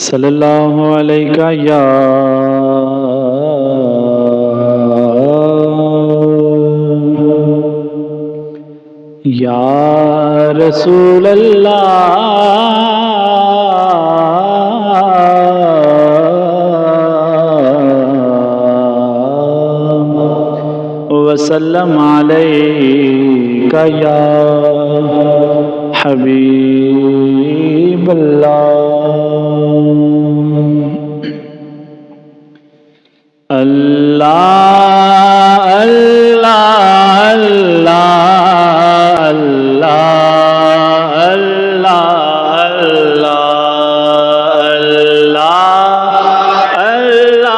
सल्लल्लाहु अलैका या रसूल अल्लाह वसल्लम अलैका या हबीब अल्लाह। अल्लाह अल्लाह अल्लाह अल्लाह अल्लाह अल्लाह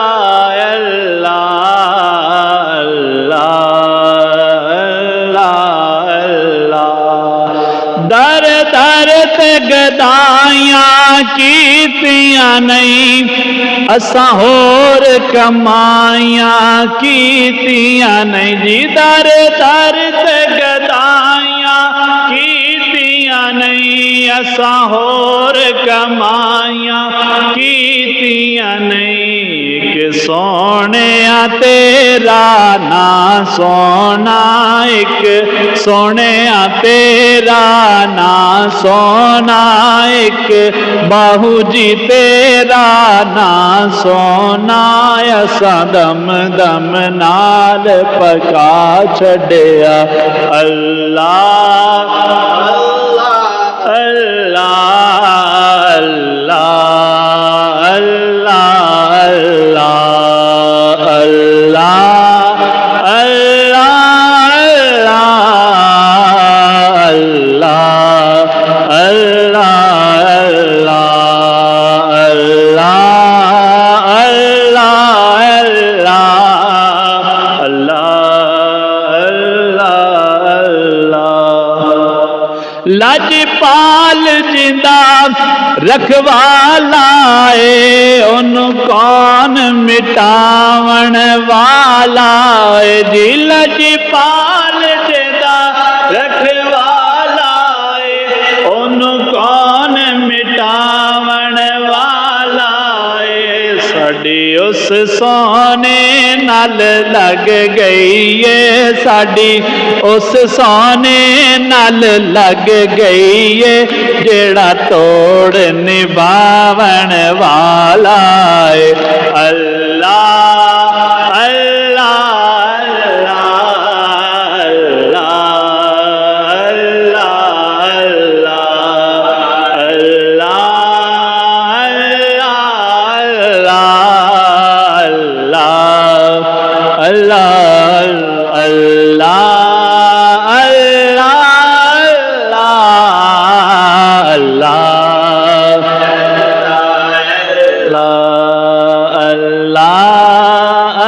अल्लाह अल्लाह। दर दर ते गदाइयां कीतियां नहीं, असां होर कमाइयां कीतियां नहीं जी। दर दर ते गदाइयां कीतियां नहीं, असां होर कमाइयां कीतियां नहीं। कि सोने तेरा ना सोना, एक सोने तेरा ना सोना, एक बाहू जी तेरा ना सोना। असां दम दम नाल पका छड़िया। अल्लाह अल्लाह अल्लाह अल्लाह अल्लाह अल्लाह अल्लाह लजपाल जिंदा रखवाला है, ओनू कौन मिटावण वाला है जी। लजपाल जिंदा रखवाला है, ओनू कौन मिटावण वाला है। साड़ी उस सोने नाल लग गई है, साड़ी उस सोने नाल लग गई है, जेड़ा तोड़ निभावण वाला है। अल्लाह अल्लाह अल्लाह अल्लाह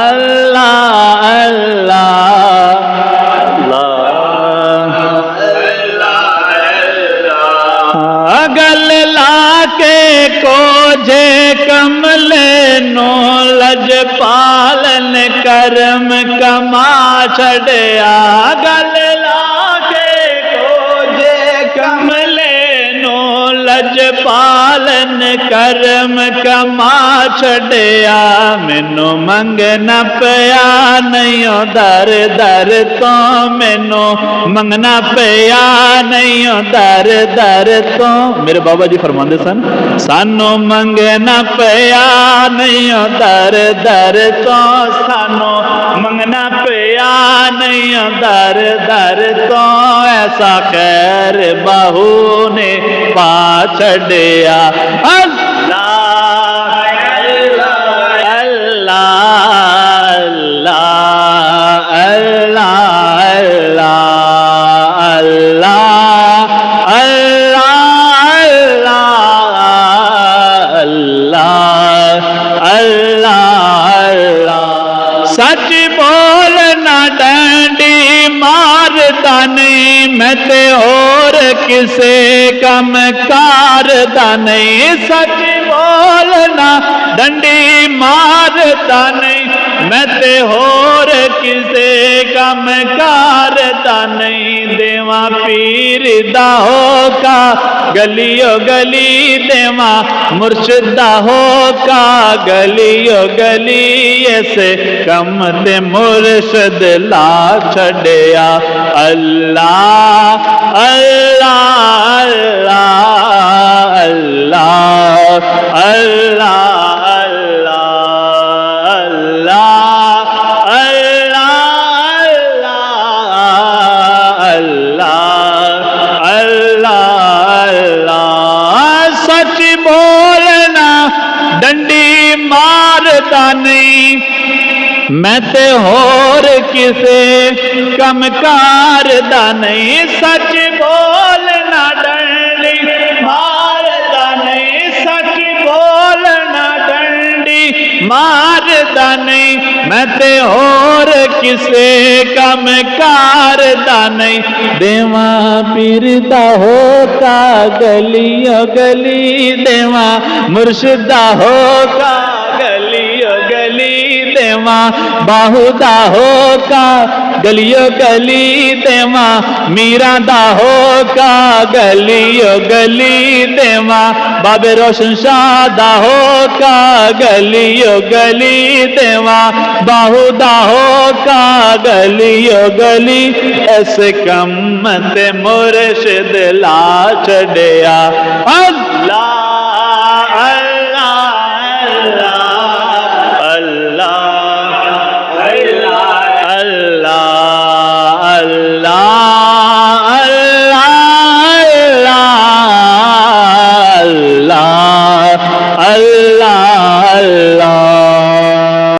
अल्लाह अल्लाह गल लाके कोझे कमले नो, लजपालन करम कमा छड़िया। गल लाके कोझे कमले नो, लजपालन करम कमा छड़िया। मैनू मंगना पिया नहीं दर दर तो, मैनू मंगना पिया नहीं दर दर तो। मेरे बाबा जी फरमाते सन, सानू मंगना पिया नहीं दर दर तो, सानू मंगना पिया नहीं दर दर तो। ऐसा खैर बहू ने पा छड़िया। अल्लाह अल्लाह अल्लाह अल्लाह अल्लाह अल्लाह अल्लाह। सच बोल ना डंडी मारता नहीं, मैं ते और किसे कम कारता नहीं। सच बोल ना डंडी मारता नहीं, मैं ते होर किसे कम कारदा नहीं देवा पीर दा होका गलियो गली देवा मुर्शिद दा होका गलियो गली ऐसे कम ते मुर्शिद ला छड़िया अल्लाह अल्लाह अल्लाह अल्लाह अल्लाह अल्लाह अल्लाह अल्लाह सच बोलना डंडी मारता नहीं मैं ते होर किसे कम कारदा नहीं सच बोलना डंडी मारदा नहीं सच बोलना डंडी मारदा नहीं मैं ते होर किसे कम कारदा नहीं देवा पीर दा होका गलियो गली देवा मुर्शिद दा होका गलियो गली देवा बाहुदा होका गलियो गली देवा मीरा दा होका गलियो गली देवा बाबे रोशन शाह दा होका गलियो गली देवा बाहुदा होका गलियो गली ऐसे कम ते मुर्शिद ला छड़िया अल्लाह